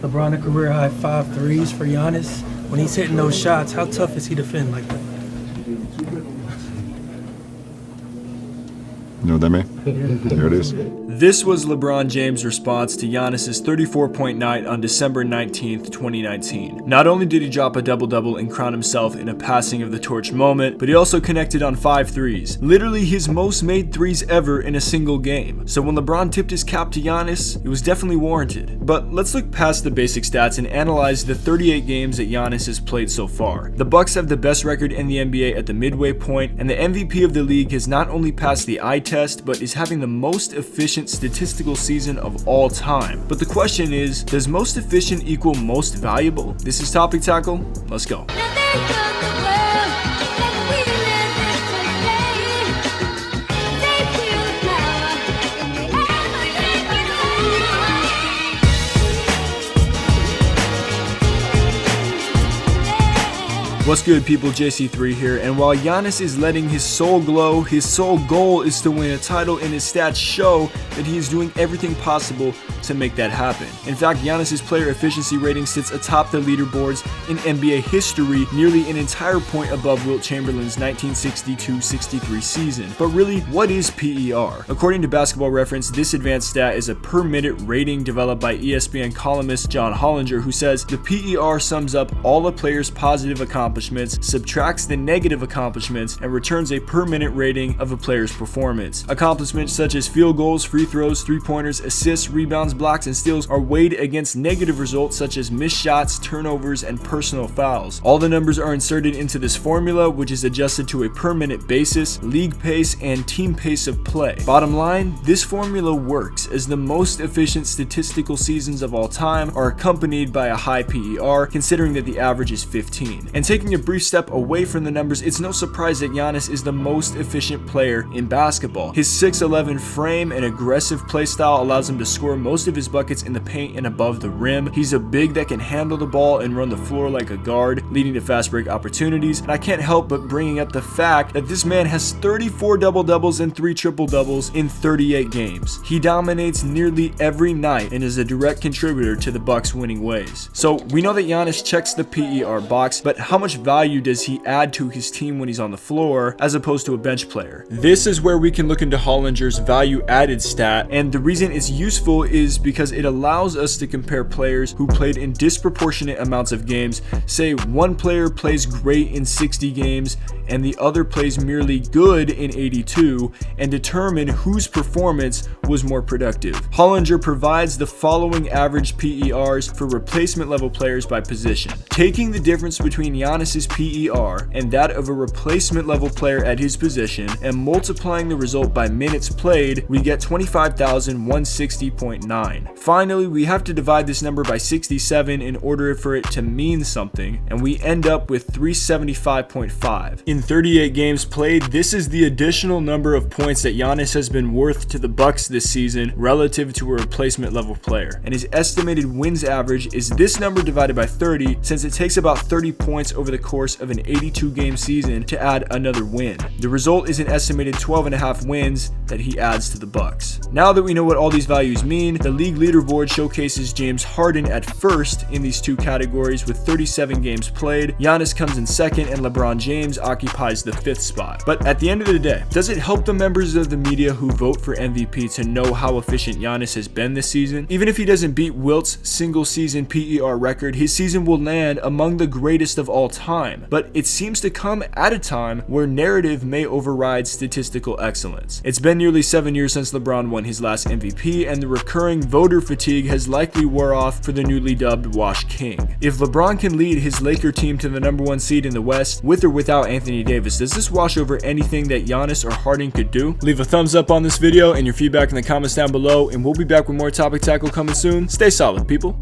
LeBron a career high 5 threes for Giannis. When he's hitting those shots, how tough is he to defend like that? You know what that mean? There it is. This was LeBron James' response to Giannis' 34-point night on December 19th, 2019. Not only did he drop a double-double and crown himself in a passing of the torch moment, but he also connected on 5 threes. Literally his most made threes ever in a single game. So when LeBron tipped his cap to Giannis, it was definitely warranted. But let's look past the basic stats and analyze the 38 games that Giannis has played so far. The Bucks have the best record in the NBA at the midway point, and the MVP of the league has not only passed the eye test, but is having the most efficient statistical season of all time. But the question is, does most efficient equal most valuable? This is Topic Tackle. Let's go. What's good, people? JC3 here, and while Giannis is letting his soul glow, his sole goal is to win a title, and his stats show that he is doing everything possible to make that happen. In fact, Giannis' player efficiency rating sits atop the leaderboards in NBA history, nearly an entire point above Wilt Chamberlain's 1962-63 season. But really, what is PER? According to Basketball Reference, this advanced stat is a per-minute rating developed by ESPN columnist John Hollinger, who says the PER sums up all a player's positive accomplishments, subtracts the negative accomplishments, and returns a per-minute rating of a player's performance. Accomplishments such as field goals, free throws, three-pointers, assists, rebounds, blocks, and steals are weighed against negative results such as missed shots, turnovers, and personal fouls. All the numbers are inserted into this formula, which is adjusted to a per-minute basis, league pace, and team pace of play. Bottom line, this formula works, as the most efficient statistical seasons of all time are accompanied by a high PER, considering that the average is 15. And taking a brief step away from the numbers, it's no surprise that Giannis is the most efficient player in basketball. His 6'11" frame and aggressive playstyle allows him to score most of his buckets in the paint and above the rim. He's a big that can handle the ball and run the floor like a guard, leading to fast break opportunities. And I can't help but bringing up the fact that this man has 34 double-doubles and 3 triple-doubles in 38 games. He dominates nearly every night and is a direct contributor to the Bucks' winning ways. So we know that Giannis checks the PER box, but how much value does he add to his team when he's on the floor as opposed to a bench player? This is where we can look into Hollinger's value added stat, and the reason it's useful is because it allows us to compare players who played in disproportionate amounts of games. Say one player plays great in 60 games and the other plays merely good in 82, and determine whose performance was more productive. Hollinger provides the following average PERs for replacement level players by position. Taking the difference between Giannis's PER and that of a replacement level player at his position and multiplying the result by minutes played, we get 25,160.9. Finally, we have to divide this number by 67 in order for it to mean something, and we end up with 375.5. In 38 games played, this is the additional number of points that Giannis has been worth to the Bucks this season relative to a replacement level player. And his estimated wins average is this number divided by 30, since it takes about 30 points over the course of an 82 game season to add another win. The result is an estimated 12.5 wins that he adds to the Bucks. Now that we know what all these values mean, the league leaderboard showcases James Harden at first in these two categories with 37 games played. Giannis comes in second, and LeBron James occupies the 5th spot. But at the end of the day, does it help the members of the media who vote for MVP to know how efficient Giannis has been this season? Even if he doesn't beat Wilt's single season PER record, his season will land among the greatest of all time. But it seems to come at a time where narrative may override statistical excellence. It's been nearly 7 years since LeBron won his last MVP, and the recurring voter fatigue has likely wore off for the newly dubbed Wash King. If LeBron can lead his Laker team to the #1 seed in the West, with or without Anthony Davis, does this wash over anything that Giannis or Harden could do? Leave a thumbs up on this video and your feedback in the comments down below, and we'll be back with more Topic Tackle coming soon. Stay solid, people.